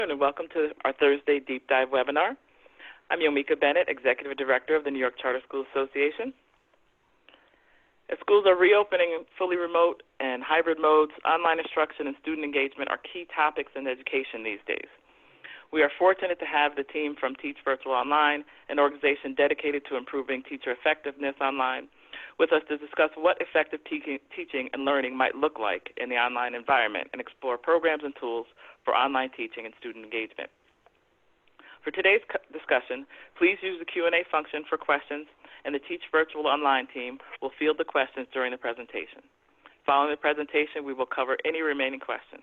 And welcome to our Thursday Deep Dive webinar. I'm Yomika Bennett, Executive Director of the New York Charter School Association. As schools are reopening fully remote and hybrid modes, online instruction and student engagement are key topics in education these days. We are fortunate to have the team from Teach Virtual Online, an organization dedicated to improving teacher effectiveness online, with us to discuss what effective teaching and learning might look like in the online environment and explore programs and tools for online teaching and student engagement. For today's discussion, please use the Q&A function for questions, and the Teach Virtual Online team will field the questions during the presentation. Following the presentation, we will cover any remaining questions.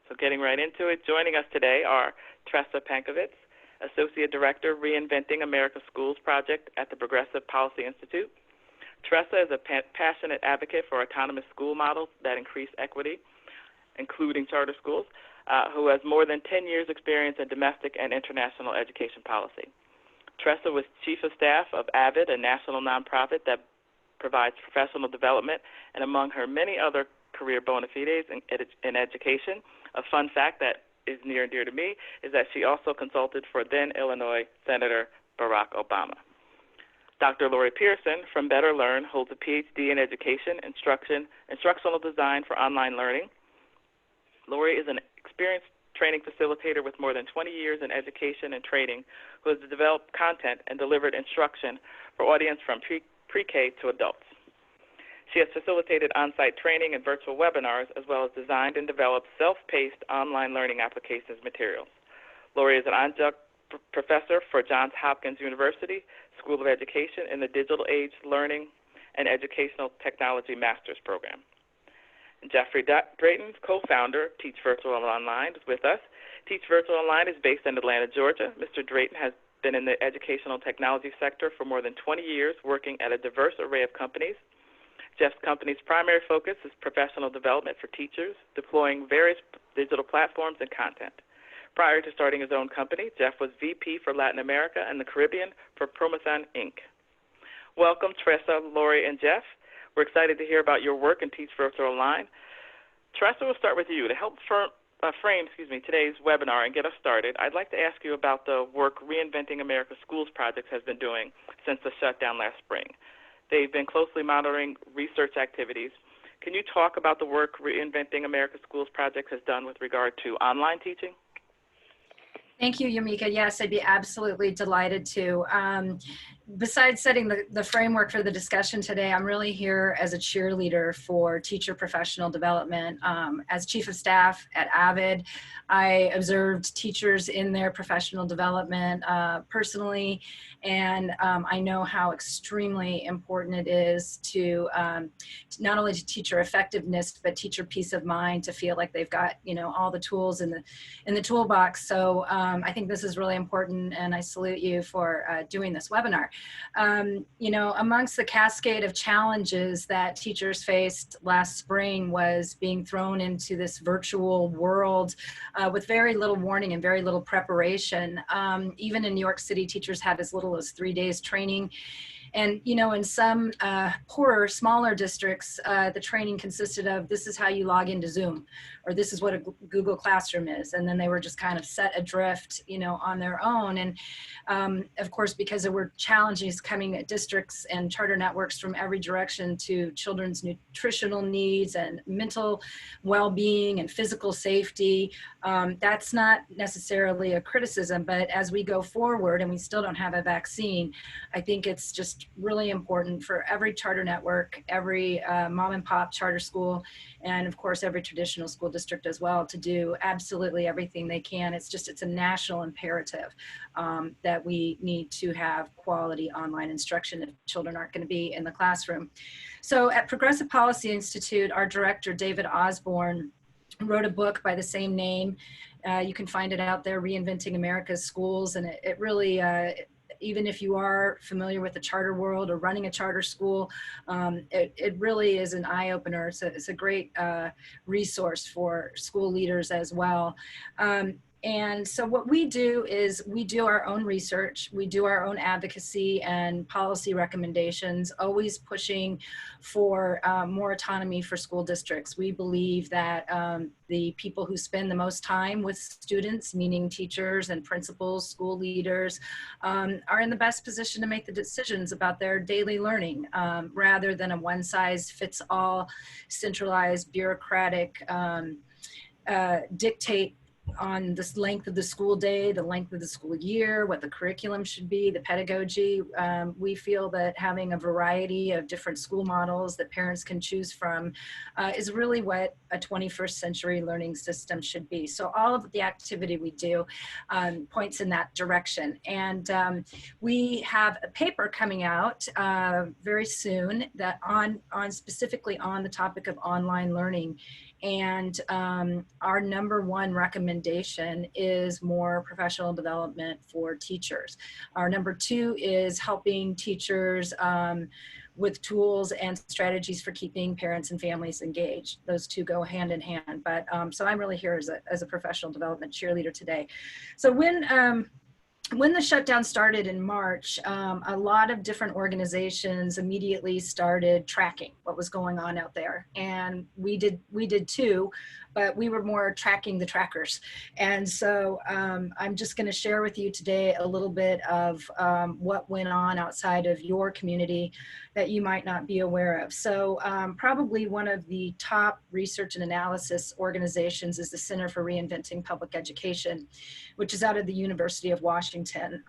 So getting right into it, joining us today are Tressa Pankovits, Associate Director, Reinventing America Schools Project at the Progressive Policy Institute. Tressa is a passionate advocate for autonomous school models that increase equity, including charter schools, who has more than 10 years' experience in domestic and international education policy. Tressa was Chief of Staff of AVID, a national nonprofit that provides professional development, and among her many other career bona fides in education, a fun fact that is near and dear to me is that she also consulted for then Illinois Senator Barack Obama. Dr. Lori Pearson from Better Learn holds a PhD in education, instructional design for online learning. Lori is an experienced training facilitator with more than 20 years in education and training who has developed content and delivered instruction for audience from pre-K to adults. She has facilitated on-site training and virtual webinars, as well as designed and developed self-paced online learning applications materials. Lori is an adjunct professor for Johns Hopkins University School of Education in the Digital Age Learning and Educational Technology Master's Program. Jeffrey Drayton, co-founder, Teach Virtual Online, is with us. Teach Virtual Online is based in Atlanta, Georgia. Mr. Drayton has been in the educational technology sector for more than 20 years, working at a diverse array of companies. Jeff's company's primary focus is professional development for teachers, deploying various digital platforms and content. Prior to starting his own company, Jeff was VP for Latin America and the Caribbean for Promothon, Inc. Welcome, Tressa, Lori, and Jeff. We're excited to hear about your work in Teach Virtual Online. Tressa, we'll start with you. To help frame today's webinar and get us started, I'd like to ask you about the work Reinventing America Schools Project has been doing since the shutdown last spring. They've been closely monitoring research activities. Can you talk about the work Reinventing America Schools Project has done with regard to online teaching? Thank you, Yomika. Yes, I'd be absolutely delighted to. Besides setting the framework for the discussion today, I'm really here as a cheerleader for teacher professional development. As Chief of Staff at AVID, I observed teachers in their professional development personally, and I know how extremely important it is to not only to teacher effectiveness, but teacher peace of mind, to feel like they've got all the tools in the toolbox. So I think this is really important, and I salute you for doing this webinar. Amongst the cascade of challenges that teachers faced last spring was being thrown into this virtual world with very little warning and very little preparation. Even in New York City, teachers had as little as 3 days training. And, in some poorer, smaller districts, the training consisted of, this is how you log into Zoom, or this is what a Google Classroom is. And then they were just kind of set adrift, on their own. And of course, because there were challenges coming at districts and charter networks from every direction to children's nutritional needs and mental well-being and physical safety, that's not necessarily a criticism, but as we go forward and we still don't have a vaccine, I think it's just really important for every charter network, every mom and pop charter school, and of course every traditional school district as well, to do absolutely everything they can. It's a national imperative that we need to have quality online instruction if children aren't going to be in the classroom. So at Progressive Policy Institute, our director, David Osborne, wrote a book by the same name. You can find it out there, Reinventing America's Schools, and it really even if you are familiar with the charter world or running a charter school, it really is an eye-opener. It's a great resource for school leaders as well. And so what we do is we do our own research, we do our own advocacy and policy recommendations, always pushing for more autonomy for school districts. We believe that the people who spend the most time with students, meaning teachers and principals, school leaders, are in the best position to make the decisions about their daily learning, rather than a one-size-fits-all centralized bureaucratic dictate on this length of the school day, the length of the school year, what the curriculum should be, the pedagogy. We feel that having a variety of different school models that parents can choose from is really what a 21st century learning system should be. So all of the activity we do points in that direction. And we have a paper coming out very soon that on specifically on the topic of online learning. And our number one recommendation is more professional development for teachers. Our number two is helping teachers with tools and strategies for keeping parents and families engaged. Those two go hand in hand. But so I'm really here as a professional development cheerleader today. So when the shutdown started in March, a lot of different organizations immediately started tracking what was going on out there, and we did too, but we were more tracking the trackers. And so I'm just going to share with you today a little bit of what went on outside of your community that you might not be aware of. So probably one of the top research and analysis organizations is the Center for Reinventing Public Education, which is out of the University of Washington.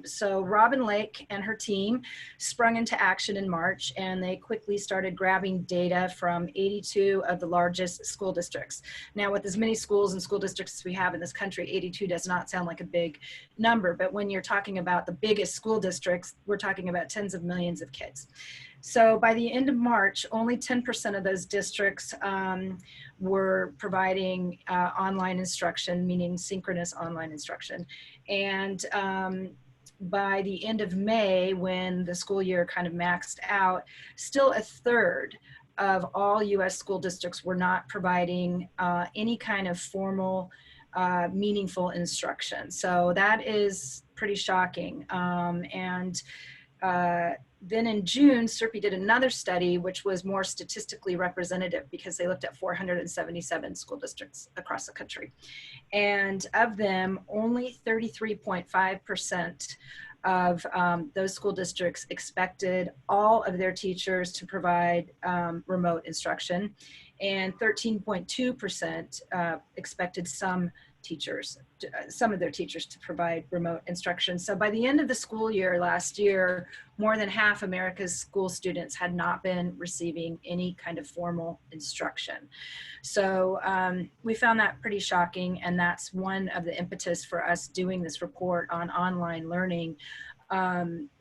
So Robin Lake and her team sprung into action in March, and they quickly started grabbing data from 82 of the largest school districts. Now, with as many schools and school districts as we have in this country, 82 does not sound like a big number, but when you're talking about the biggest school districts, we're talking about tens of millions of kids. So by the end of March, only 10% of those districts were providing online instruction, meaning synchronous online instruction. And by the end of May, when the school year kind of maxed out, still a third of all US school districts were not providing any kind of formal, meaningful instruction. So that is pretty shocking. Then in June, SERPI did another study, which was more statistically representative because they looked at 477 school districts across the country. And of them, only 33.5% of those school districts expected all of their teachers to provide remote instruction, and 13.2% expected some of their teachers to provide remote instruction. So by the end of the school year last year, more than half America's school students had not been receiving any kind of formal instruction. So we found that pretty shocking, and that's one of the impetus for us doing this report on online learning.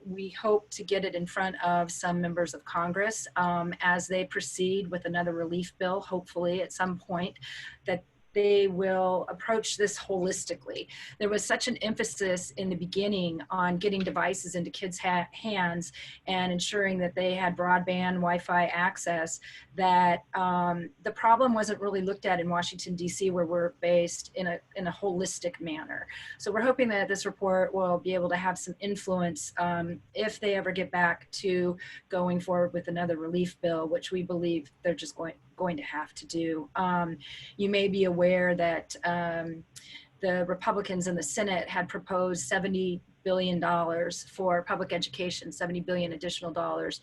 We hope to get it in front of some members of Congress as they proceed with another relief bill, hopefully at some point, that they will approach this holistically. There was such an emphasis in the beginning on getting devices into kids' hands and ensuring that they had broadband Wi-Fi access that the problem wasn't really looked at in Washington, D.C., where we're based in a holistic manner. So we're hoping that this report will be able to have some influence if they ever get back to going forward with another relief bill, which we believe they're just going to have to do. You may be aware that the Republicans in the Senate had proposed $70 billion for public education, $70 billion additional dollars.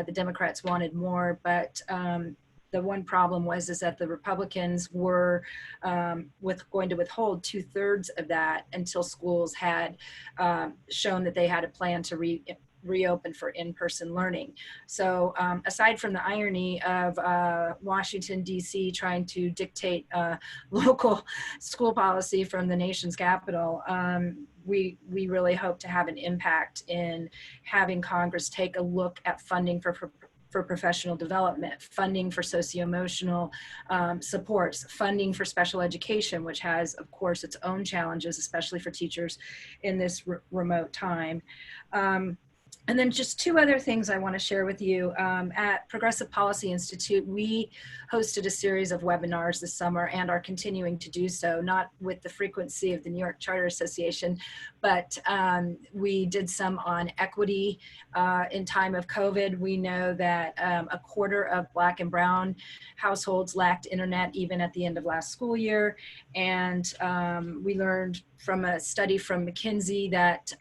The Democrats wanted more, but the one problem was that the Republicans were going to withhold 2/3 of that until schools had shown that they had a plan to reopen for in-person learning. So aside from the irony of Washington, D.C. trying to dictate local school policy from the nation's capital, we really hope to have an impact in having Congress take a look at funding for professional development, funding for socio-emotional supports, funding for special education, which has, of course, its own challenges, especially for teachers in this remote time. And then just two other things I want to share with you. At Progressive Policy Institute, we hosted a series of webinars this summer and are continuing to do so, not with the frequency of the New York Charter Association, but we did some on equity in time of COVID. We know that a quarter of Black and Brown households lacked internet even at the end of last school year. And we learned from a study from McKinsey that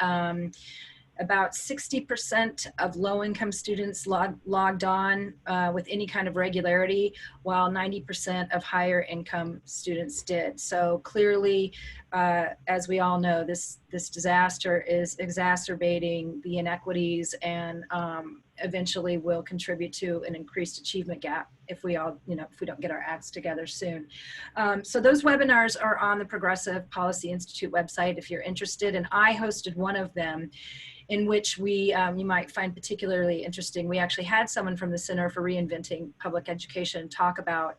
about 60% of low-income students logged on with any kind of regularity, while 90% of higher income students did. So clearly, as we all know, this disaster is exacerbating the inequities and eventually will contribute to an increased achievement gap if we all, if we don't get our acts together soon. So those webinars are on the Progressive Policy Institute website if you're interested, and I hosted one of them in which we, you might find particularly interesting. We actually had someone from the Center for Reinventing Public Education talk about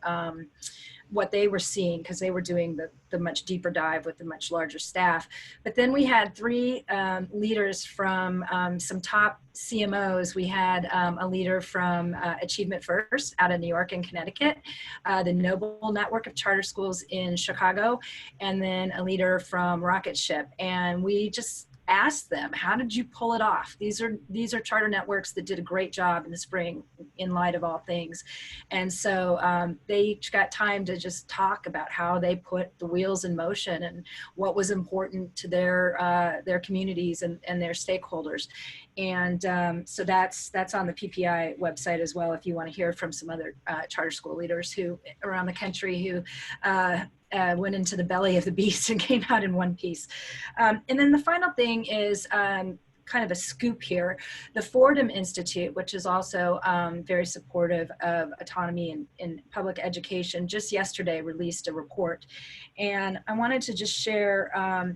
what they were seeing, because they were doing the much deeper dive with a much larger staff. But then we had three leaders from some top CMOs. We had a leader from Achievement First out of New York and Connecticut, the Noble Network of Charter Schools in Chicago, and then a leader from Rocket Ship. And we just ask them, how did you pull it off? These are charter networks that did a great job in the spring in light of all things. And so they each got time to just talk about how they put the wheels in motion and what was important to their communities and their stakeholders. And so that's on the PPI website as well, if you want to hear from some other charter school leaders who around the country who went into the belly of the beast and came out in one piece. And then the final thing is kind of a scoop here. The Fordham Institute, which is also very supportive of autonomy in public education, just yesterday released a report. And I wanted to just share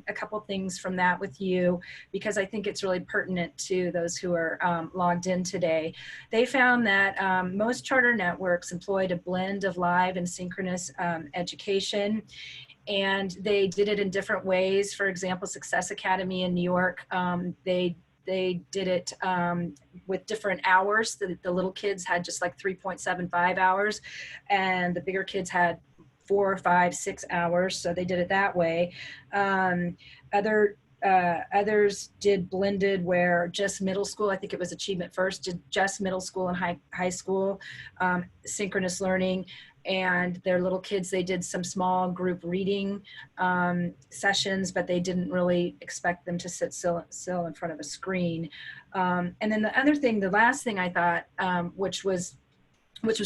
a couple things from that with you, because I think it's really pertinent to those who are logged in today. They found that most charter networks employed a blend of live and synchronous education, and they did it in different ways. For example, Success Academy in New York, they did it with different hours. The little kids had just like 3.75 hours, and the bigger kids had 4, 5, 6 hours. So they did it that way. Others did blended, where just middle school, I think it was Achievement First, did just middle school and high school synchronous learning. And their little kids, they did some small group reading sessions, but they didn't really expect them to sit still in front of a screen. And then the other thing, the last thing I thought, which was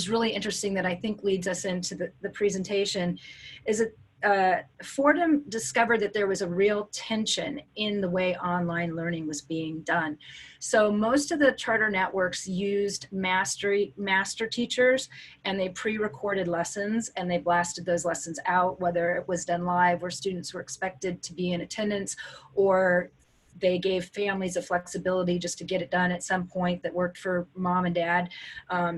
really interesting, that I think leads us into the presentation, is that Fordham discovered that there was a real tension in the way online learning was being done. So most of the charter networks used master teachers, and they pre-recorded lessons and they blasted those lessons out, whether it was done live where students were expected to be in attendance, or they gave families a flexibility just to get it done at some point that worked for mom and dad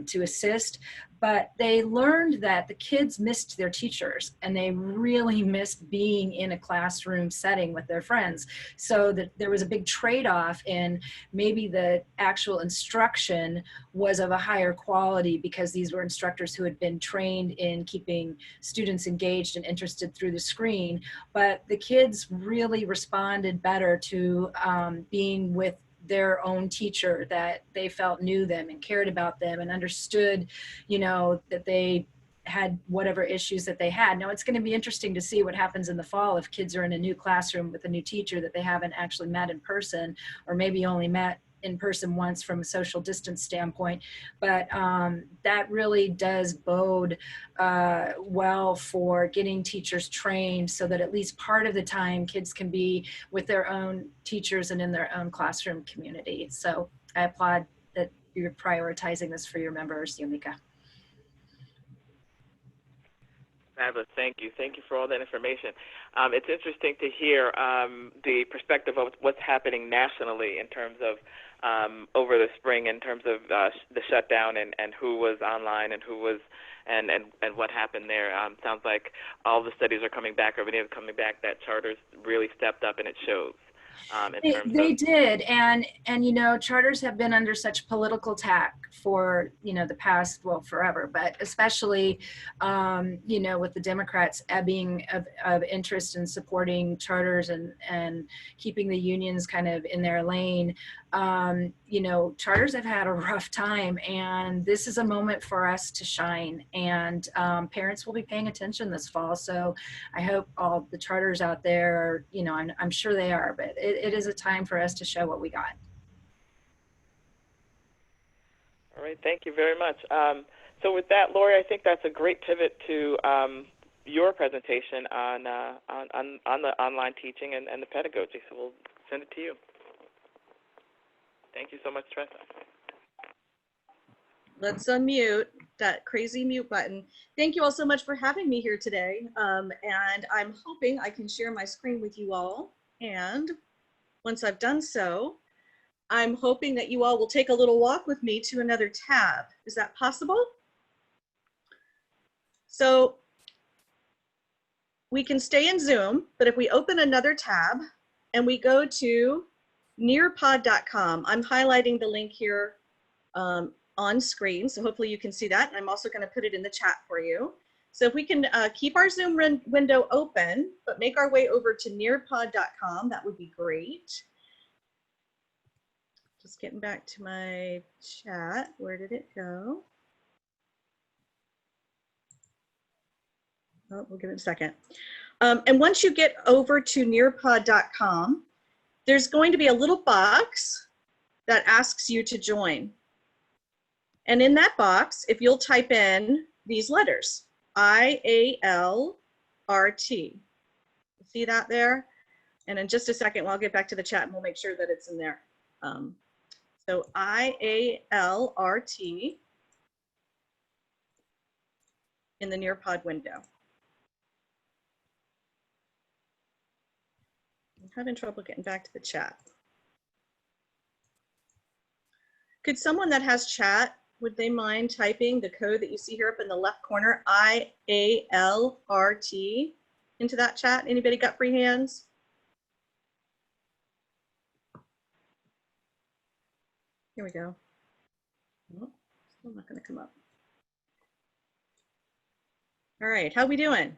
to assist. But they learned that the kids missed their teachers, and they really missed being in a classroom setting with their friends. So that there was a big trade-off in maybe the actual instruction was of a higher quality, because these were instructors who had been trained in keeping students engaged and interested through the screen. But the kids really responded better to being with their own teacher that they felt knew them and cared about them and understood, that they had whatever issues that they had. Now, it's going to be interesting to see what happens in the fall if kids are in a new classroom with a new teacher that they haven't actually met in person, or maybe only met in person once from a social distance standpoint. But that really does bode well for getting teachers trained, so that at least part of the time kids can be with their own teachers and in their own classroom community. So I applaud that you're prioritizing this for your members, Yumika. Fabulous. Thank you. Thank you for all that information. It's interesting to hear the perspective of what's happening nationally in terms of over the spring, in terms of the shutdown and who was online and who was and what happened there. Sounds like all the studies are coming back, or many are coming back, that charters really stepped up, and it shows. in terms They of. did, and you know, charters have been under such political attack for, you know, the past, well, forever, but especially, you know, with the Democrats being of interest in supporting charters and keeping the unions kind of in their lane. You know, charters have had a rough time, and this is a moment for us to shine. And parents will be paying attention this fall, so I hope all the charters out there, you know, I'm sure they are, but it is a time for us to show what we got. All right, thank you very much. So with that, Lori, I think that's a great pivot to your presentation on the online teaching and the pedagogy. So we'll send it to you. Thank you so much, Tressa. Let's unmute that crazy mute button. Thank you all so much for having me here today. And I'm hoping I can share my screen with you all. And once I've done so, I'm hoping that you all will take a little walk with me to another tab. Is that possible? So we can stay in Zoom, but if we open another tab and we go to nearpod.com, I'm highlighting the link here on screen, so hopefully you can see that. I'm also going to put it in the chat for you. So if we can keep our Zoom window open, but make our way over to nearpod.com, that would be great. Just getting back to my chat. Where did it go? Oh, we'll give it a second. And once you get over to nearpod.com, there's going to be a little box that asks you to join. And in that box, if you'll type in these letters, IALRT. See that there? And in just a second, I'll get back to the chat and we'll make sure that it's in there. So IALRT in the Nearpod window. I'm having trouble getting back to the chat. Could someone that has chat, would they mind typing the code that you see here up in the left corner, IALRT, into that chat? Anybody got free hands? Here we go. Oh, still not going to come up. All right, how we doing?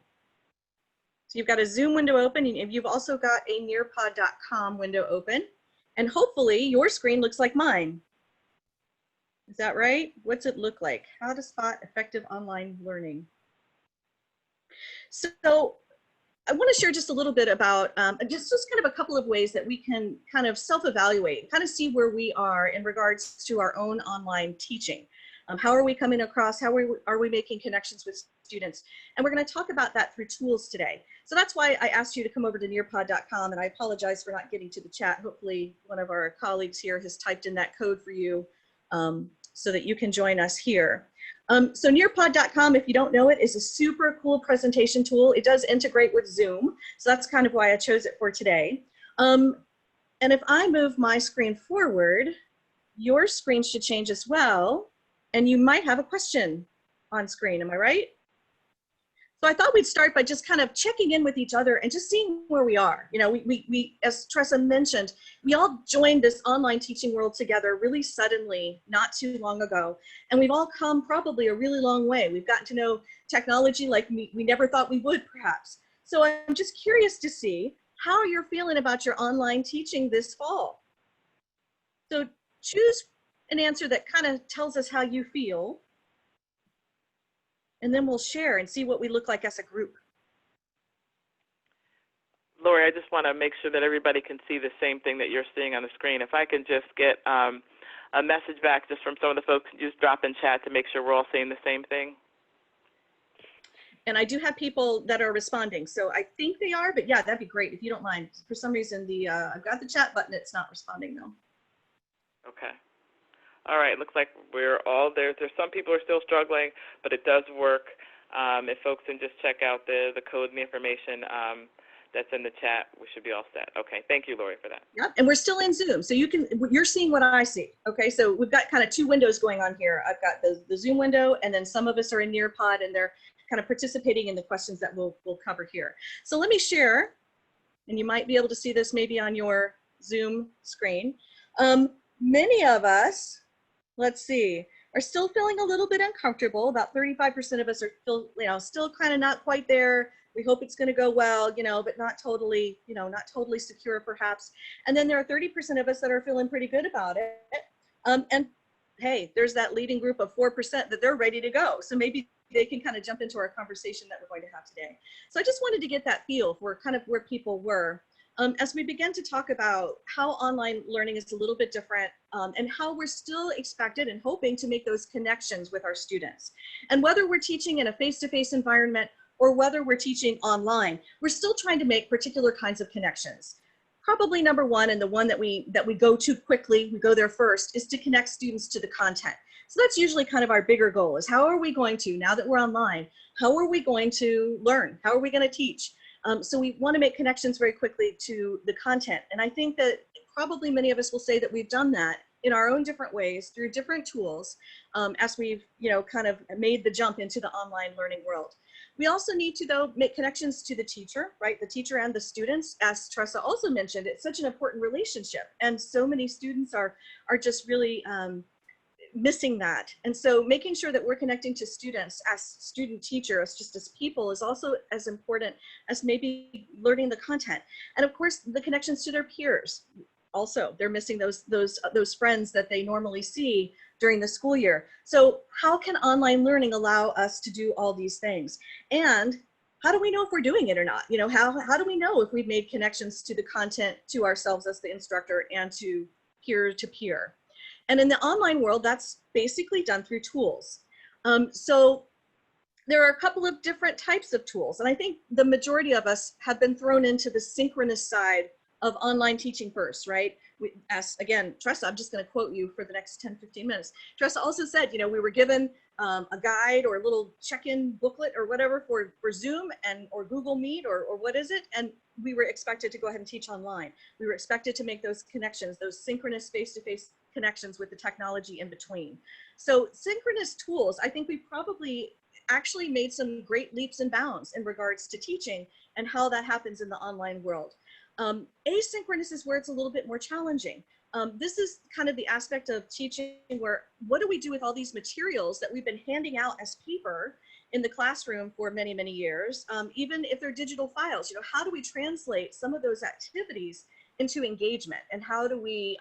So you've got a Zoom window open, and you've also got a nearpod.com window open, and hopefully your screen looks like mine. Is that right? What's it look like? How to spot effective online learning. So I want to share just a little bit about just kind of a couple of ways that we can kind of self-evaluate, kind of see where we are in regards to our own online teaching. How are we coming across? How are we making connections with students? And we're going to talk about that through tools today. So that's why I asked you to come over to nearpod.com, and I apologize for not getting to the chat. Hopefully one of our colleagues here has typed in that code for you so that you can join us here. So nearpod.com, if you don't know it, is a super cool presentation tool. It does integrate with Zoom, so that's kind of why I chose it for today. And if I move my screen forward, your screen should change as well, and you might have a question on screen, am I right? So I thought we'd start by just kind of checking in with each other and just seeing where we are. You know, we as Tressa mentioned, we all joined this online teaching world together really suddenly, not too long ago. And we've all come probably a really long way. We've gotten to know technology like we never thought we would, perhaps. So I'm just curious to see how you're feeling about your online teaching this fall. So choose an answer that kind of tells us how you feel. And then we'll share and see what we look like as a group. Lori, I just want to make sure that everybody can see the same thing that you're seeing on the screen. If I can just get a message back just from some of the folks, just drop in chat to make sure we're all seeing the same thing. And I do have people that are responding, so I think they are, but yeah, that'd be great if you don't mind. For some reason, I've got the chat button, it's not responding though. Okay. All right, looks like we're all there. There's some people who are still struggling, but it does work. If folks can just check out the code and the information that's in the chat, we should be all set. Okay, thank you, Lori, for that. Yep, and we're still in Zoom, so you're seeing what I see. Okay, so we've got kind of two windows going on here. I've got the Zoom window, and then some of us are in Nearpod, and they're kind of participating in the questions that we'll cover here. So let me share, and you might be able to see this maybe on your Zoom screen. Many of us, let's see, are still feeling a little bit uncomfortable. About 35% of us are still kind of not quite there. We hope it's going to go well, but not totally, not totally secure perhaps. And then there are 30% of us that are feeling pretty good about it. And hey, there's that leading group of 4% that they're ready to go. So maybe they can kind of jump into our conversation that we're going to have today. So I just wanted to get that feel for kind of where people were. As we begin to talk about how online learning is a little bit different and how we're still expected and hoping to make those connections with our students. And whether we're teaching in a face-to-face environment or whether we're teaching online, we're still trying to make particular kinds of connections. Probably number one, and the one that we go to quickly, we go there first, is to connect students to the content. So that's usually kind of our bigger goal, is how are we going to, now that we're online, how are we going to learn? How are we going to teach? So we want to make connections very quickly to the content. And I think that probably many of us will say that we've done that in our own different ways through different tools as we've, kind of made the jump into the online learning world. We also need to, though, make connections to the teacher, right? The teacher and the students. As Tressa also mentioned, it's such an important relationship. And so many students are just really missing that. And so making sure that we're connecting to students as student teachers, just as people, is also as important as maybe learning the content. And of course, the connections to their peers. Also, they're missing those friends that they normally see during the school year. So how can online learning allow us to do all these things? And how do we know if we're doing it or not? How do we know if we've made connections to the content, to ourselves as the instructor, and to peer? And in the online world, that's basically done through tools. So there are a couple of different types of tools. And I think the majority of us have been thrown into the synchronous side of online teaching first, right? Again, Tressa, I'm just going to quote you for the next 10, 15 minutes. Tressa also said, we were given a guide or a little check-in booklet or whatever for Zoom or Google Meet or what is it? And we were expected to go ahead and teach online. We were expected to make those connections, those synchronous face-to-face connections with the technology in between. So synchronous tools, I think we probably actually made some great leaps and bounds in regards to teaching and how that happens in the online world. Asynchronous is where it's a little bit more challenging. This is kind of the aspect of teaching where, what do we do with all these materials that we've been handing out as paper in the classroom for many, many years, even if they're digital files? How do we translate some of those activities into engagement, and how do we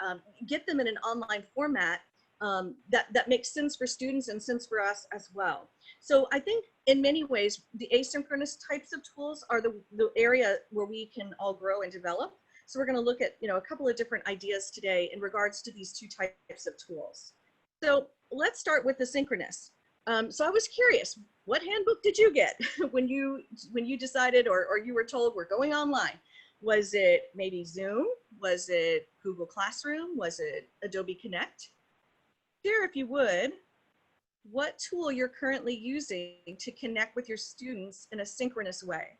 get them in an online format that makes sense for students and sense for us as well? So I think in many ways, the asynchronous types of tools are the area where we can all grow and develop. So we're going to look at a couple of different ideas today in regards to these two types of tools. So let's start with the synchronous. So I was curious, what handbook did you get when you decided or you were told we're going online? Was it maybe Zoom? Was it Google Classroom? Was it Adobe Connect? Share, if you would, what tool you're currently using to connect with your students in a synchronous way.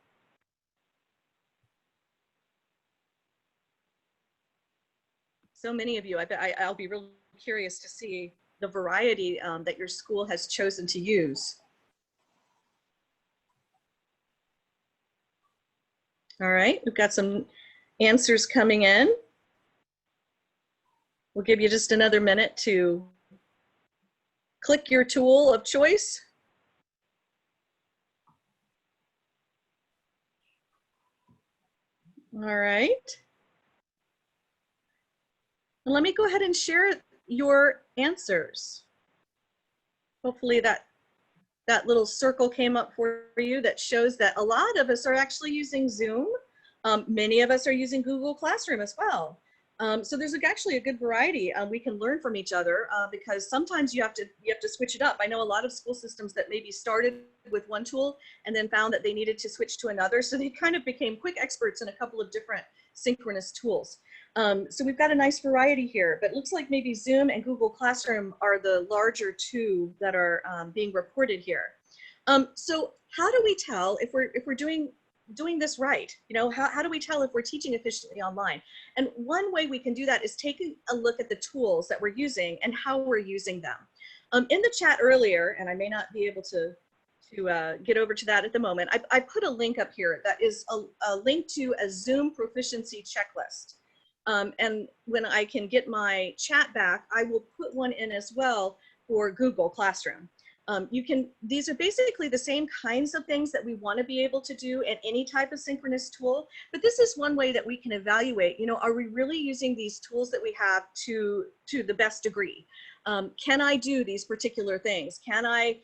So many of you, I'll be really curious to see the variety that your school has chosen to use. All right, we've got some answers coming in. We'll give you just another minute to click your tool of choice. All right. And let me go ahead and share your answers. Hopefully that little circle came up for you that shows that a lot of us are actually using Zoom. Many of us are using Google Classroom as well. So there's actually a good variety. We can learn from each other because sometimes you have to switch it up. I know a lot of school systems that maybe started with one tool and then found that they needed to switch to another. So they kind of became quick experts in a couple of different synchronous tools. So we've got a nice variety here, but it looks like maybe Zoom and Google Classroom are the larger two that are being reported here. So how do we tell if we're doing this right? How do we tell if we're teaching efficiently online? And one way we can do that is taking a look at the tools that we're using and how we're using them. In the chat earlier, and I may not be able to get over to that at the moment, I put a link up here that is a link to a Zoom proficiency checklist. And when I can get my chat back, I will put one in as well for Google Classroom. These are basically the same kinds of things that we want to be able to do in any type of synchronous tool, but this is one way that we can evaluate, are we really using these tools that we have to the best degree? Can I do these particular things? Can I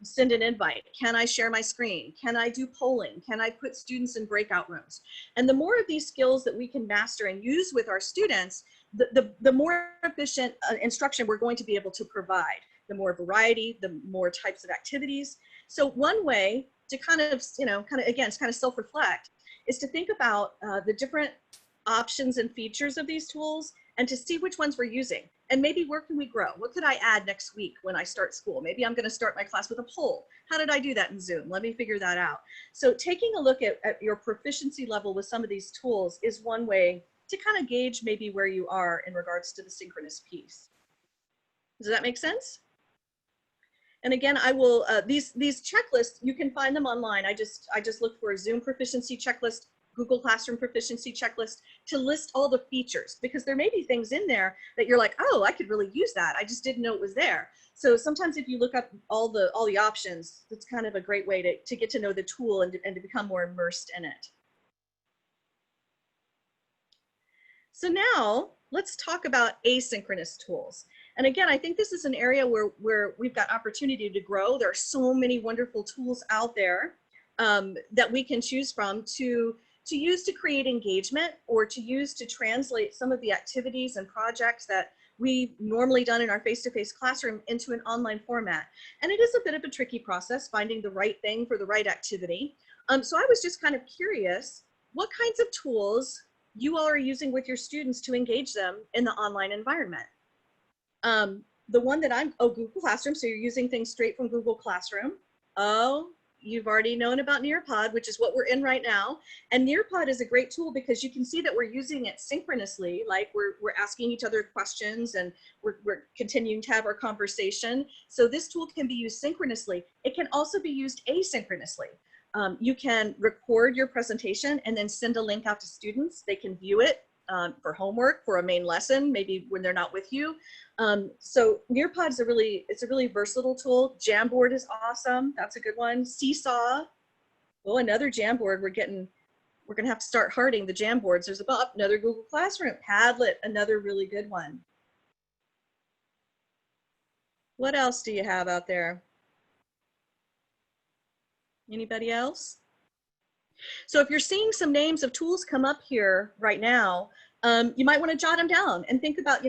send an invite? Can I share my screen? Can I do polling? Can I put students in breakout rooms? And the more of these skills that we can master and use with our students, the more efficient instruction we're going to be able to provide. The more variety, the more types of activities. So one way to kind of self-reflect is to think about the different options and features of these tools and to see which ones we're using. And maybe where can we grow? What could I add next week when I start school? Maybe I'm going to start my class with a poll. How did I do that in Zoom? Let me figure that out. So taking a look at your proficiency level with some of these tools is one way to kind of gauge maybe where you are in regards to the synchronous piece. Does that make sense? And again, I will, these checklists, you can find them online. I just looked for a Zoom proficiency checklist, Google Classroom proficiency checklist to list all the features, because there may be things in there that you're like, oh, I could really use that. I just didn't know it was there. So sometimes if you look up all the options, it's kind of a great way to get to know the tool and to become more immersed in it. So now let's talk about asynchronous tools. And again, I think this is an area where we've got opportunity to grow. There are so many wonderful tools out there that we can choose from to use to create engagement, or to use to translate some of the activities and projects that we've normally done in our face-to-face classroom into an online format. And it is a bit of a tricky process, finding the right thing for the right activity. So I was just kind of curious, what kinds of tools you all are using with your students to engage them in the online environment? The one that Google Classroom, so you're using things straight from Google Classroom. Oh, you've already known about Nearpod, which is what we're in right now. And Nearpod is a great tool because you can see that we're using it synchronously, like we're asking each other questions and we're continuing to have our conversation. So this tool can be used synchronously. It can also be used asynchronously. You can record your presentation and then send a link out to students. They can view it for homework, for a main lesson, maybe when they're not with you. So Nearpod is a really versatile tool. Jamboard is awesome. That's a good one. Seesaw. Oh, another Jamboard. We're gonna have to start hearting the Jamboards. There's another Google Classroom. Padlet, another really good one. What else do you have out there? Anybody else? So if you're seeing some names of tools come up here right now, you might want to jot them down and think about,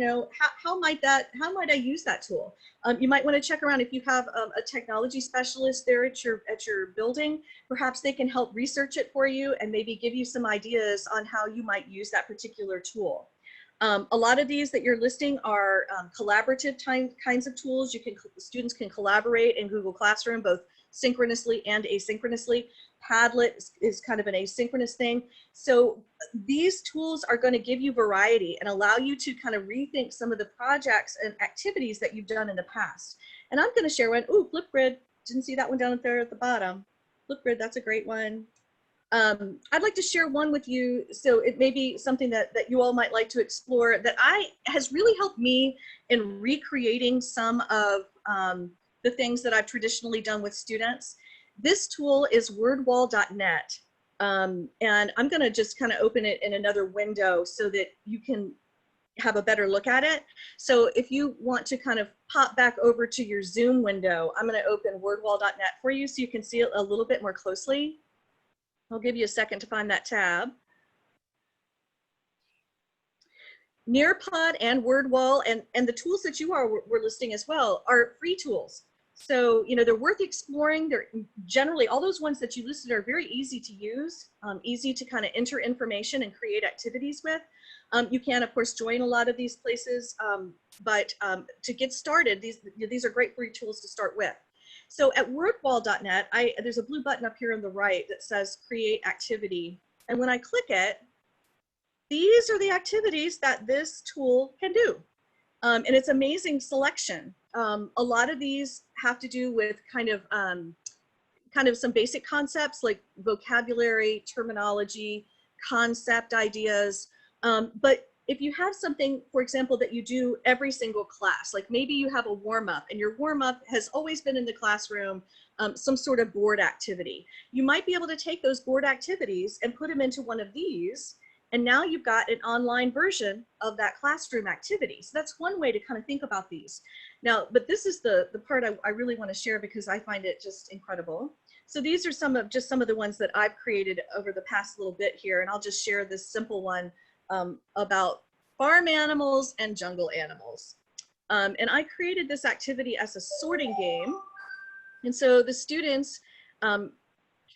how might I use that tool? You might want to check around if you have a technology specialist there at your building. Perhaps they can help research it for you and maybe give you some ideas on how you might use that particular tool. A lot of these that you're listing are collaborative kinds of tools. Students can collaborate in Google Classroom, both synchronously and asynchronously. Padlet is kind of an asynchronous thing. So these tools are going to give you variety and allow you to kind of rethink some of the projects and activities that you've done in the past. And I'm going to share one. Ooh, Flipgrid. Didn't see that one down there at the bottom. Flipgrid, that's a great one. I'd like to share one with you. So it may be something that you all might like to explore that has really helped me in recreating some of the things that I've traditionally done with students. This tool is wordwall.net. And I'm going to just kind of open it in another window so that you can have a better look at it. So if you want to kind of pop back over to your Zoom window, I'm going to open wordwall.net for you so you can see it a little bit more closely. I'll give you a second to find that tab. Nearpod and WordWall and the tools that we're listing as well are free tools. So, they're worth exploring. They're generally, all those ones that you listed are very easy to use, easy to kind of enter information and create activities with. You can, of course, join a lot of these places, but to get started, these are great free tools to start with. So at wordwall.net, there's a blue button up here on the right that says create activity. And when I click it, these are the activities that this tool can do. And it's amazing selection. A lot of these have to do with kind of some basic concepts like vocabulary, terminology, concept ideas. But if you have something, for example, that you do every single class, like maybe you have a warm-up and your warm-up has always been in the classroom, some sort of board activity. You might be able to take those board activities and put them into one of these, and now you've got an online version of that classroom activity. So that's one way to kind of think about these. Now, but this is the part I really want to share because I find it just incredible. So these are some of the ones that I've created over the past little bit here, and I'll just share this simple one about farm animals and jungle animals. And I created this activity as a sorting game. And so the students,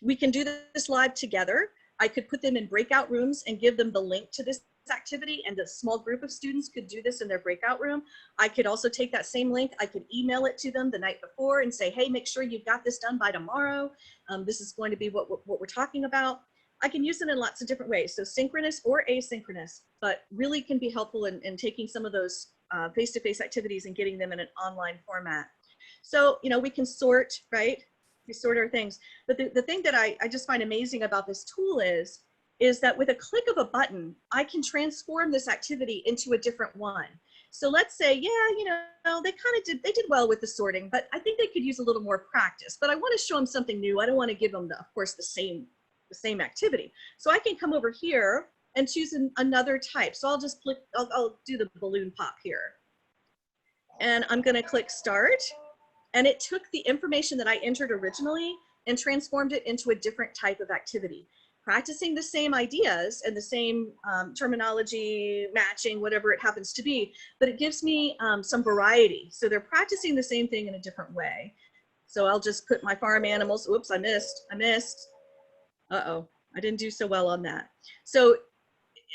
we can do this live together. I could put them in breakout rooms and give them the link to this activity, and a small group of students could do this in their breakout room. I could also take that same link, I could email it to them the night before and say, hey, make sure you've got this done by tomorrow. This is going to be what we're talking about. I can use it in lots of different ways, so synchronous or asynchronous, but really can be helpful in taking some of those face-to-face activities and getting them in an online format. So, you know, we can sort, right? We sort our things. But the thing that I just find amazing about this tool is that with a click of a button, I can transform this activity into a different one. So let's say, yeah, you know, they did well with the sorting, but I think they could use a little more practice. But I want to show them something new. I don't want to give them, of course, the same activity. So I can come over here and choose another type. So I'll just click, I'll do the balloon pop here. And I'm going to click start. And it took the information that I entered originally and transformed it into a different type of activity. Practicing the same ideas and the same terminology, matching, whatever it happens to be, but it gives me some variety. So they're practicing the same thing in a different way. So I'll just put my farm animals. Oops, I missed. Uh-oh, I didn't do so well on that. So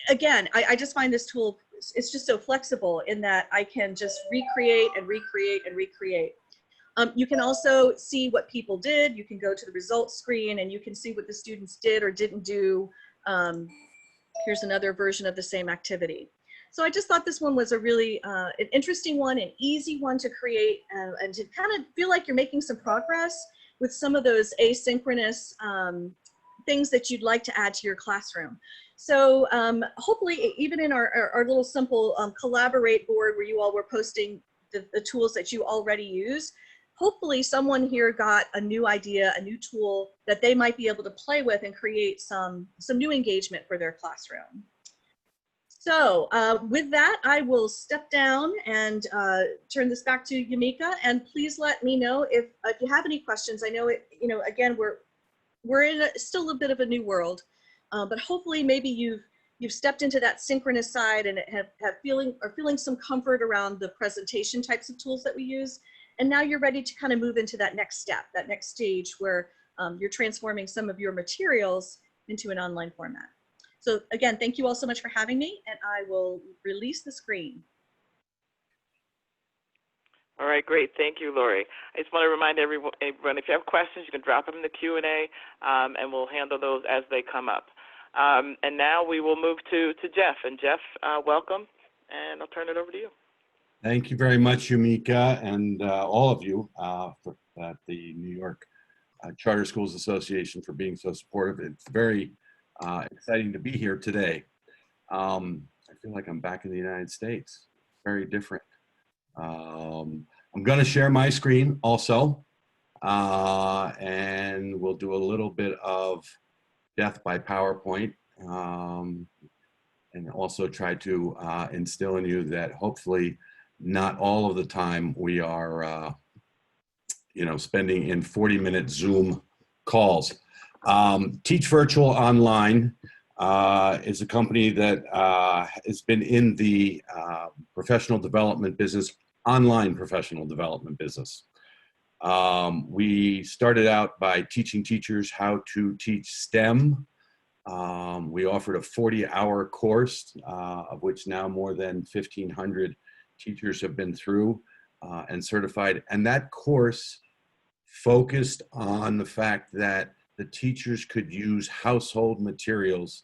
again, I just find this tool, it's just so flexible in that I can just recreate and recreate and recreate. You can also see what people did. You can go to the results screen and you can see what the students did or didn't do. Here's another version of the same activity. So I just thought this one was a really an interesting one, an easy one to create, and to kind of feel like you're making some progress with some of those asynchronous things that you'd like to add to your classroom. So hopefully, even in our little simple Collaborate board where you all were posting the tools that you already use, hopefully someone here got a new idea, a new tool that they might be able to play with and create some new engagement for their classroom. So with that, I will step down and turn this back to Yamika, and please let me know if you have any questions. I know it, you know, again, we're in still a bit of a new world, but hopefully maybe you've stepped into that synchronous side and are feeling some comfort around the presentation types of tools that we use. And now you're ready to kind of move into that next step, that next stage where you're transforming some of your materials into an online format. So again, thank you all so much for having me, and I will release the screen. All right, great. Thank you, Lori. I just want to remind everyone, if you have questions, you can drop them in the Q&A, and we'll handle those as they come up. And now we will move to Jeff. And Jeff, welcome, and I'll turn it over to you. Thank you very much, Yumika, and all of you at the New York Charter Schools Association for being so supportive. It's very exciting to be here today. I feel like I'm back in the United States. Very different. I'm going to share my screen also, and we'll do a little bit of death by PowerPoint, and also try to instill in you that hopefully not all of the time we are, you know, spending in 40-minute Zoom calls. Teach Virtual Online is a company that has been in the professional development business, online professional development business. We started out by teaching teachers how to teach STEM. We offered a 40-hour course, of which now more than 1,500 teachers have been through and certified. And that course focused on the fact that the teachers could use household materials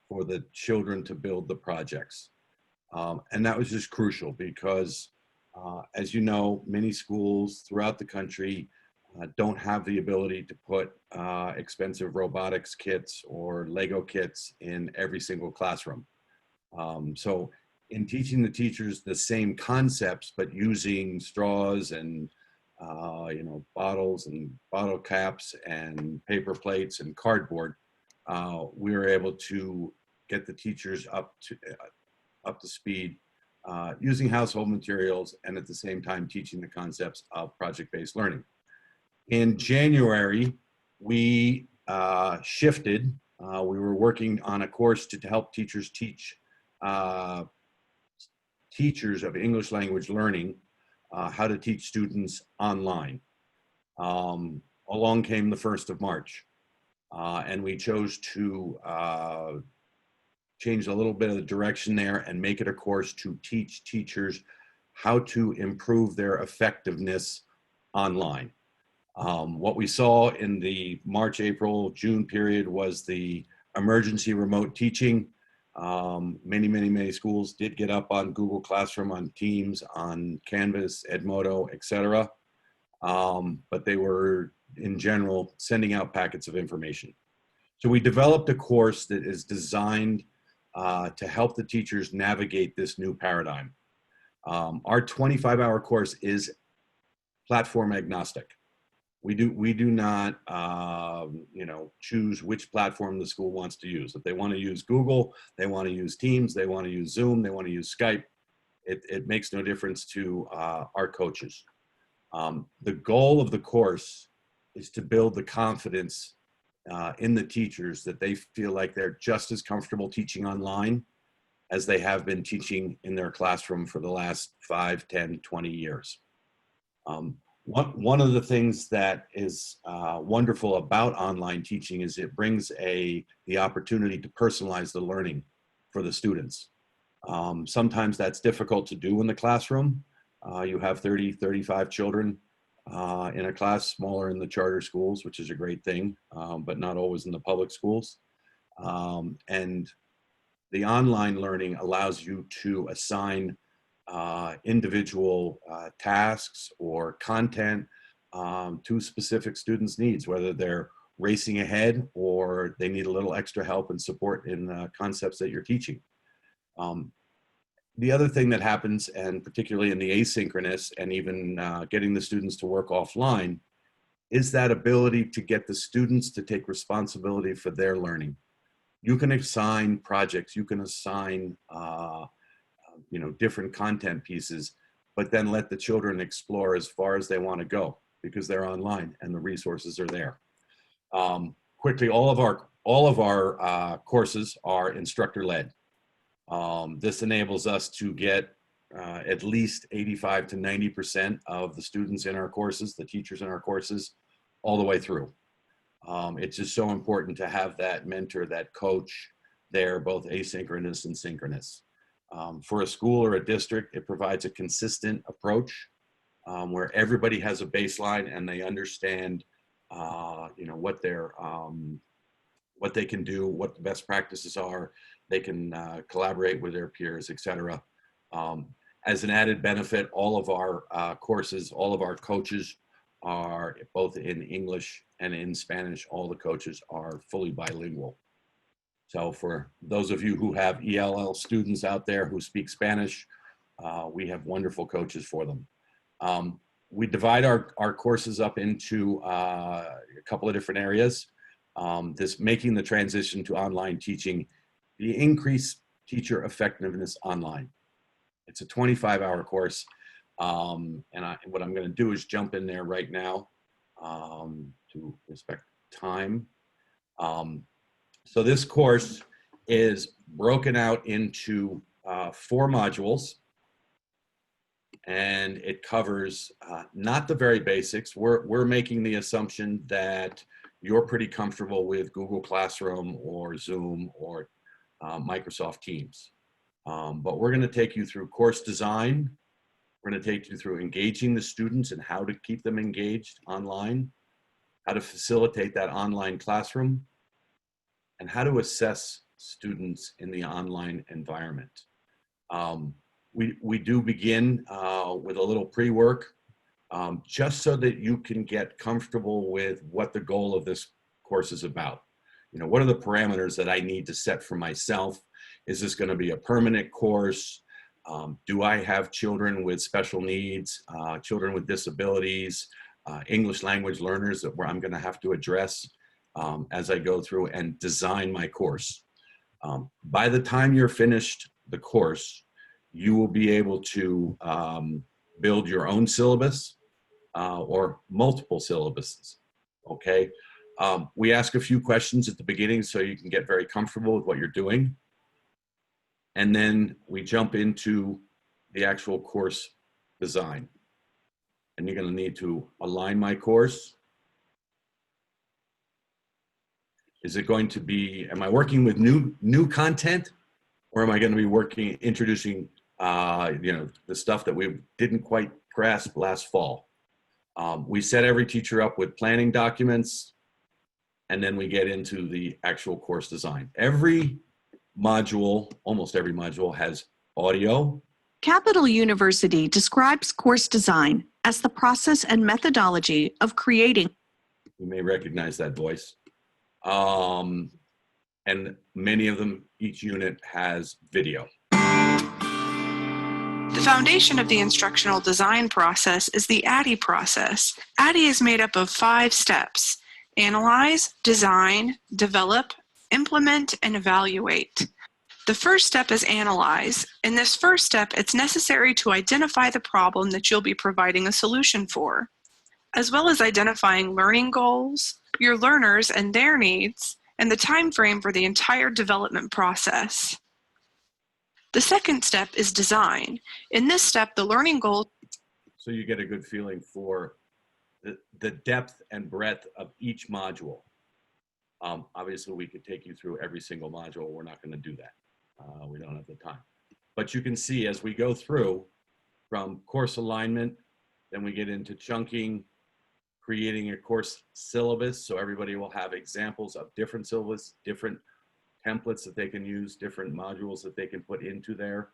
for the children to build the projects. And that was just crucial because, as you know, many schools throughout the country don't have the ability to put expensive robotics kits or Lego kits in every single classroom. So in teaching the teachers the same concepts, but using straws and bottles and bottle caps and paper plates and cardboard, we were able to get the teachers up to speed using household materials and at the same time teaching the concepts of project-based learning. In January, we shifted. We were working on a course to help teachers teach teachers of English language learning how to teach students online. Along came the 1st of March, and we chose to change a little bit of the direction there and make it a course to teach teachers how to improve their effectiveness online. What we saw in the March, April, June period was the emergency remote teaching. Many schools did get up on Google Classroom, on Teams, on Canvas, Edmodo, etc. But they were, in general, sending out packets of information. So we developed a course that is designed to help the teachers navigate this new paradigm. Our 25-hour course is platform agnostic. We do not, choose which platform the school wants to use. If they want to use Google, they want to use Teams, they want to use Zoom, they want to use Skype, it makes no difference to our coaches. The goal of the course is to build the confidence in the teachers that they feel like they're just as comfortable teaching online as they have been teaching in their classroom for the last 5, 10, 20 years. One of the things that is wonderful about online teaching is it brings the opportunity to personalize the learning for the students. Sometimes that's difficult to do in the classroom. You have 30, 35 children in a class, smaller in the charter schools, which is a great thing, but not always in the public schools. And the online learning allows you to assign individual tasks or content to specific students' needs, whether they're racing ahead or they need a little extra help and support in the concepts that you're teaching. The other thing that happens, and particularly in the asynchronous and even getting the students to work offline, is that ability to get the students to take responsibility for their learning. You can assign projects, you can assign different content pieces, but then let the children explore as far as they want to go because they're online and the resources are there. Quickly, all of our courses are instructor-led. This enables us to get at least 85 to 90% of the students in our courses, the teachers in our courses, all the way through. It's just so important to have that mentor, that coach there, both asynchronous and synchronous. For a school or a district, it provides a consistent approach where everybody has a baseline and they understand, what they can do, what the best practices are. They can collaborate with their peers, etc. As an added benefit, all of our courses, all of our coaches are both in English and in Spanish. All the coaches are fully bilingual. So for those of you who have ELL students out there who speak Spanish, we have wonderful coaches for them. We divide our courses up into a couple of different areas. This making the transition to online teaching, the increased teacher effectiveness online. It's a 25-hour course. What I'm going to do is jump in there right now to respect time. So this course is broken out into 4 modules, and it covers not the very basics. We're making the assumption that you're pretty comfortable with Google Classroom or Zoom or Microsoft Teams. But we're going to take you through course design. We're going to take you through engaging the students and how to keep them engaged online, how to facilitate that online classroom, and how to assess students in the online environment. We do begin with a little pre-work, just so that you can get comfortable with what the goal of this course is about. What are the parameters that I need to set for myself? Is this going to be a permanent course? Do I have children with special needs, children with disabilities, English language learners that where I'm going to have to address as I go through and design my course. By the time you're finished the course, you will be able to build your own syllabus or multiple syllabuses, okay? We ask a few questions at the beginning so you can get very comfortable with what you're doing. And then we jump into the actual course design. And you're going to need to align my course. Is it going to be, am I working with new content, or am I going to be introducing, the stuff that we didn't quite grasp last fall? We set every teacher up with planning documents, and then we get into the actual course design. Every module, almost every module, has audio. Capital University describes course design as the process and methodology of creating. You may recognize that voice. And many of them, each unit has video. The foundation of the instructional design process is the ADDIE process. ADDIE is made up of 5 steps: analyze, design, develop, implement, and evaluate. The first step is analyze. In this first step, it's necessary to identify the problem that you'll be providing a solution for, as well as identifying learning goals, your learners and their needs, and the time frame for the entire development process. The second step is design. In this step, the learning goal. So you get a good feeling for the depth and breadth of each module. Obviously, we could take you through every single module. We're not going to do that. We don't have the time. But you can see as we go through from course alignment, then we get into chunking, creating a course syllabus. So everybody will have examples of different syllabus, different templates that they can use, different modules that they can put into their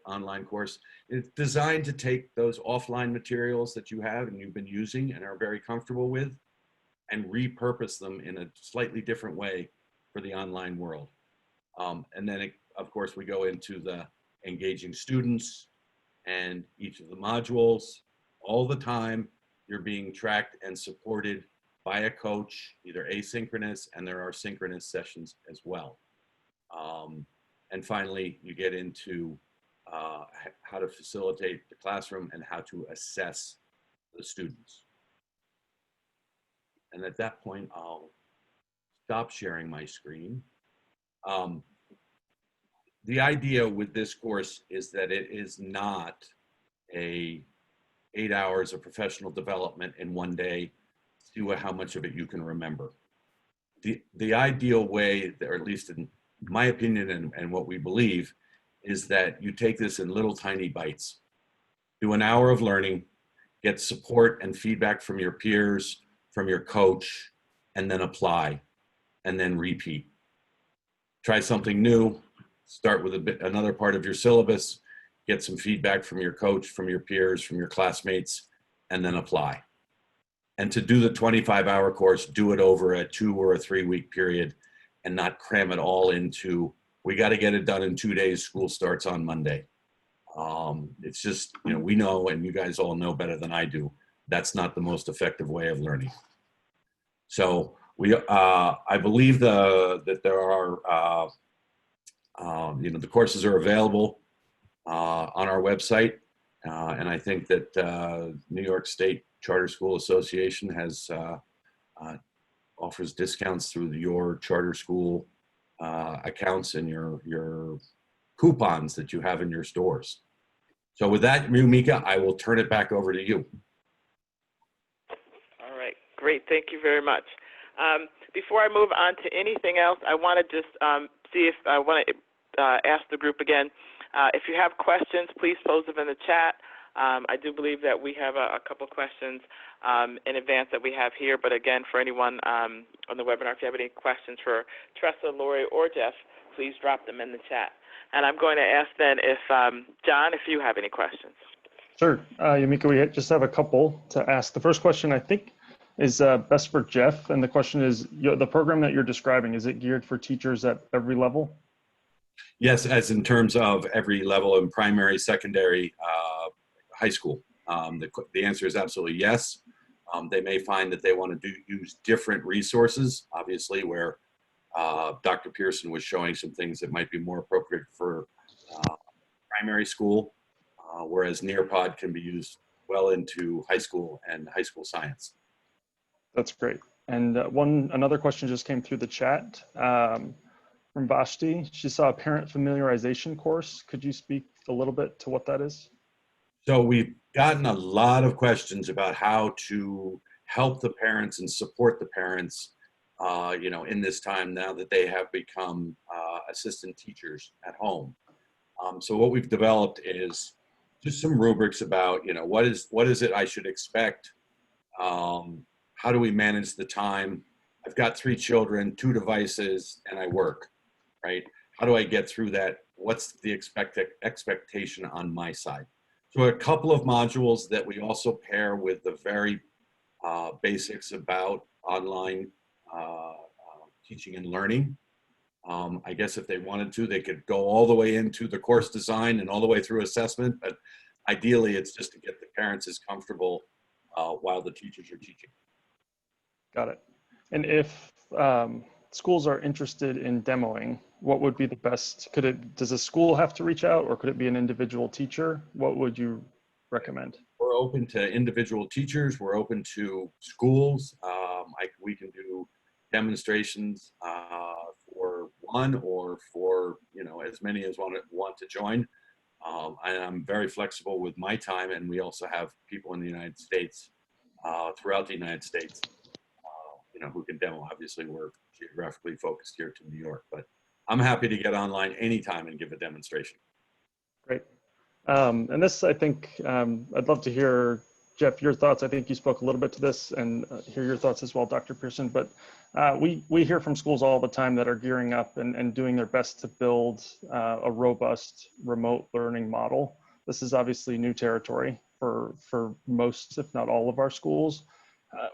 online course. It's designed to take those offline materials that you have and you've been using and are very comfortable with and repurpose them in a slightly different way for the online world. And then, of course, we go into the engaging students and each of the modules. All the time, you're being tracked and supported by a coach, either asynchronous, and there are synchronous sessions as well. And finally, you get into how to facilitate the classroom and how to assess the students. And at that point, I'll stop sharing my screen. The idea with this course is that it is not a 8 hours of professional development in one day. See how much of it you can remember. The ideal way, or at least in my opinion and what we believe, is that you take this in little tiny bites. Do an hour of learning, get support and feedback from your peers, from your coach, and then apply, and then repeat. Try something new, start with another part of your syllabus, get some feedback from your coach, from your peers, from your classmates, and then apply. And to do the 25-hour course, do it over a 2 or a 3 week period and not cram it all into, we got to get it done in 2 days, school starts on Monday. It's just, we know, and you guys all know better than I do, that's not the most effective way of learning. So I believe that there are, the courses are available on our website. And I think that New York State Charter School Association has offers discounts through your charter school accounts and your coupons that you have in your stores. So with that, Mika, I will turn it back over to you. All right, great. Thank you very much. Before I move on to anything else, I want to just see if I want to ask the group again. If you have questions, please post them in the chat. I do believe that we have a couple questions in advance that we have here, but again, for anyone on the webinar, if you have any questions for Tressa, Lori, or Jeff, please drop them in the chat. And I'm going to ask then if, John, if you have any questions. Sure. Yamika, we just have a couple to ask. The first question, I think, is best for Jeff. And the question is, the program that you're describing, is it geared for teachers at every level? Yes, as in terms of every level in primary, secondary, high school. The answer is absolutely yes. They may find that they want to use different resources, obviously, where Dr. Pearson was showing some things that might be more appropriate for primary school, whereas Nearpod can be used well into high school and high school science. That's great. And another question just came through the chat from Vashti. She saw a parent familiarization course. Could you speak a little bit to what that is? So we've gotten a lot of questions about how to help the parents and support the parents, in this time now that they have become assistant teachers at home. So what we've developed is just some rubrics about, what is it I should expect? How do we manage the time? I've got 3 children, 2 devices, and I work, right? How do I get through that? What's the expectation on my side? So a couple of modules that we also pair with the very basics about online teaching and learning. I guess if they wanted to, they could go all the way into the course design and all the way through assessment, but ideally it's just to get the parents as comfortable while the teachers are teaching. Got it. And if schools are interested in demoing, what would be the best? Does a school have to reach out, or could it be an individual teacher? What would you recommend? We're open to individual teachers. We're open to schools. We can do demonstrations for one or for as many as want to join. I'm very flexible with my time, and we also have people in the United States, throughout the United States, who can demo. Obviously, we're geographically focused here to New York, but I'm happy to get online anytime and give a demonstration. Great. And this, I think, I'd love to hear, Jeff, your thoughts. I think you spoke a little bit to this, and hear your thoughts as well, Dr. Pearson. But we hear from schools all the time that are gearing up and doing their best to build a robust remote learning model. This is obviously new territory for most, if not all, of our schools.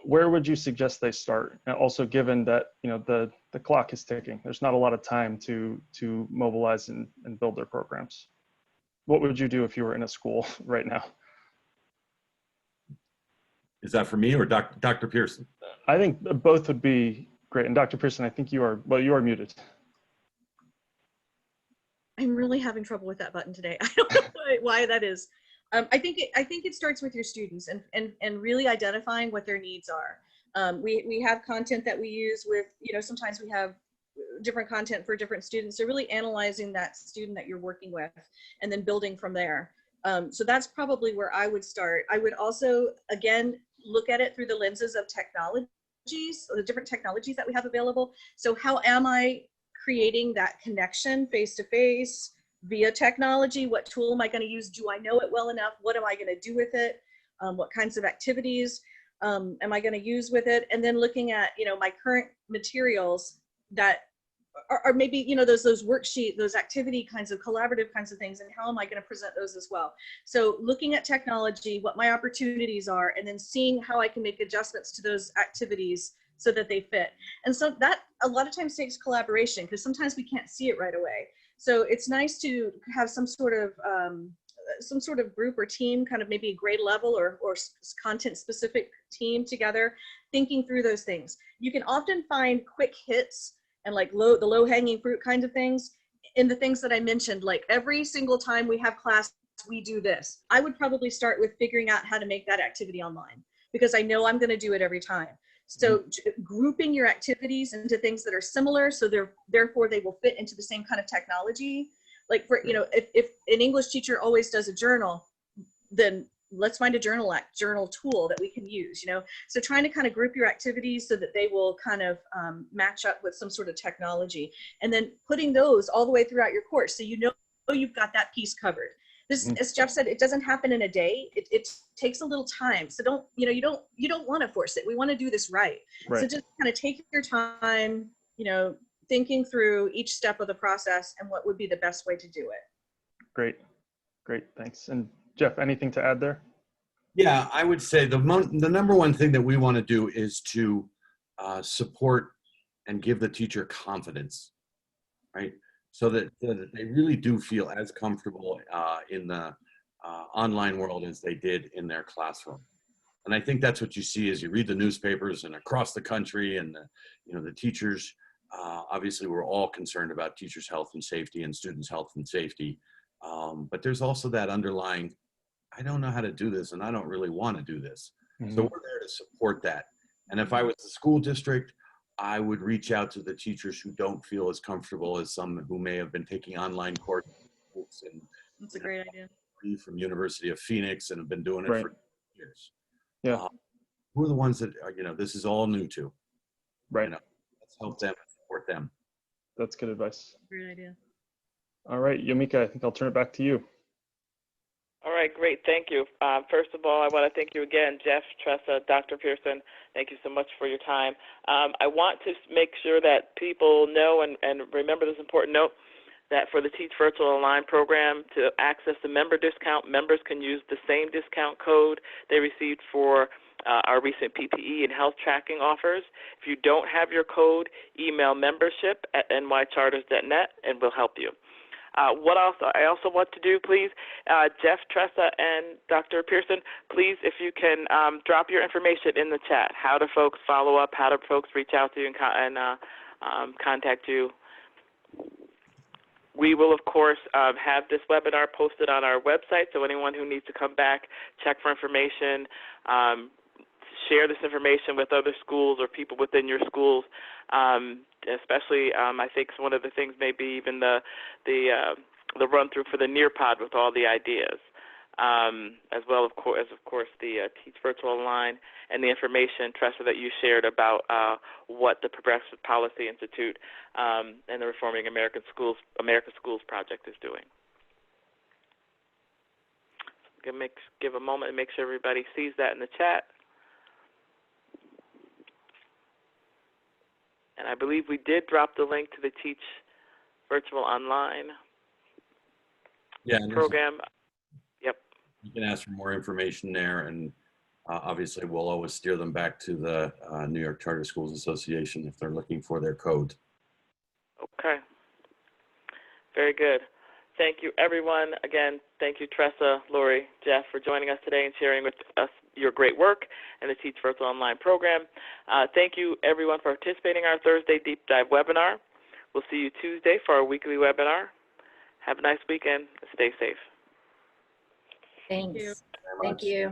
Where would you suggest they start? And also, given that the clock is ticking, there's not a lot of time to mobilize and build their programs. What would you do if you were in a school right now? Is that for me or Dr. Pearson? I think both would be great. And Dr. Pearson, I think you are muted. I'm really having trouble with that button today. I don't know why that is. I think it starts with your students and really identifying what their needs are. We have content that we use with, sometimes we have different content for different students. So really analyzing that student that you're working with and then building from there. So that's probably where I would start. I would also, again, look at it through the lenses of technologies, the different technologies that we have available. So how am I creating that connection face-to-face via technology? What tool am I going to use? Do I know it well enough? What am I going to do with it? What kinds of activities am I going to use with it? And then looking at, my current materials that are maybe, those worksheet, those activity kinds of collaborative kinds of things, and how am I going to present those as well? So looking at technology, what my opportunities are, and then seeing how I can make adjustments to those activities so that they fit. And so that a lot of times takes collaboration, because sometimes we can't see it right away. So it's nice to have some sort of group or team, kind of maybe a grade level or content specific team together, thinking through those things. You can often find quick hits and like the low hanging fruit kinds of things in the things that I mentioned, like every single time we have class, we do this. I would probably start with figuring out how to make that activity online, because I know I'm going to do it every time. So grouping your activities into things that are similar, so therefore they will fit into the same kind of technology. Like for, if an English teacher always does a journal, then let's find a journal tool that we can use, So trying to kind of group your activities so that they will kind of match up with some sort of technology, and then putting those all the way throughout your course. So you've got that piece covered. This, as Jeff said, it doesn't happen in a day. It takes a little time. So you don't want to force it. We want to do this right. So just kind of take your time, thinking through each step of the process and what would be the best way to do it. Great, thanks. And Jeff, anything to add there? Yeah, I would say the number one thing that we want to do is to support and give the teacher confidence, right? so that they really do feel as comfortable in the online world as they did in their classroom. And I think that's what you see as you read the newspapers and across the country, and the teachers. Obviously, we're all concerned about teachers' health and safety and students' health and safety. But there's also that underlying, I don't know how to do this and I don't really want to do this. So we're there to support that. And if I was the school district, I would reach out to the teachers who don't feel as comfortable as some who may have been taking online courses and That's a great idea. from University of Phoenix and have been doing it Right. for years. Yeah. Who are the ones that are, this is all new to. Right. Let's help them, support them. That's good advice. Great idea. All right, Yamika, I think I'll turn it back to you. All right, great. Thank you. First of all, I want to thank you again, Jeff, Tressa, Dr. Pearson. Thank you so much for your time. I want to make sure that people know and remember this important note, that for the Teach Virtual Online program, to access the member discount, members can use the same discount code they received for our recent PPE and health tracking offers. If you don't have your code, email membership@nycharters.net and we'll help you. What else I also want to do, please, Jeff, Tressa, and Dr. Pearson, please, if you can drop your information in the chat. How do folks follow up? How do folks reach out to you and contact you? We will, of course, have this webinar posted on our website, so anyone who needs to come back, check for information, share this information with other schools or people within your schools. Especially, I think one of the things may be even the run through for the Nearpod with all the ideas, as well of course the Teach Virtual Online and the information, Tressa, that you shared about what the Progressive Policy Institute and the Reforming American Schools project is doing. Give a moment and make sure everybody sees that in the chat. And I believe we did drop the link to the Teach Virtual Online program. Yep. You can ask for more information there, and obviously we'll always steer them back to the New York Charter Schools Association if they're looking for their code. Okay. Very good. Thank you, everyone. Again, thank you, Tressa, Lori, Jeff, for joining us today and sharing with us your great work and the Teach Virtual Online program. Thank you, everyone, for participating in our Thursday Deep Dive webinar. We'll see you Tuesday for our weekly webinar. Have a nice weekend. Stay safe. Thanks. Thank you. Thank you.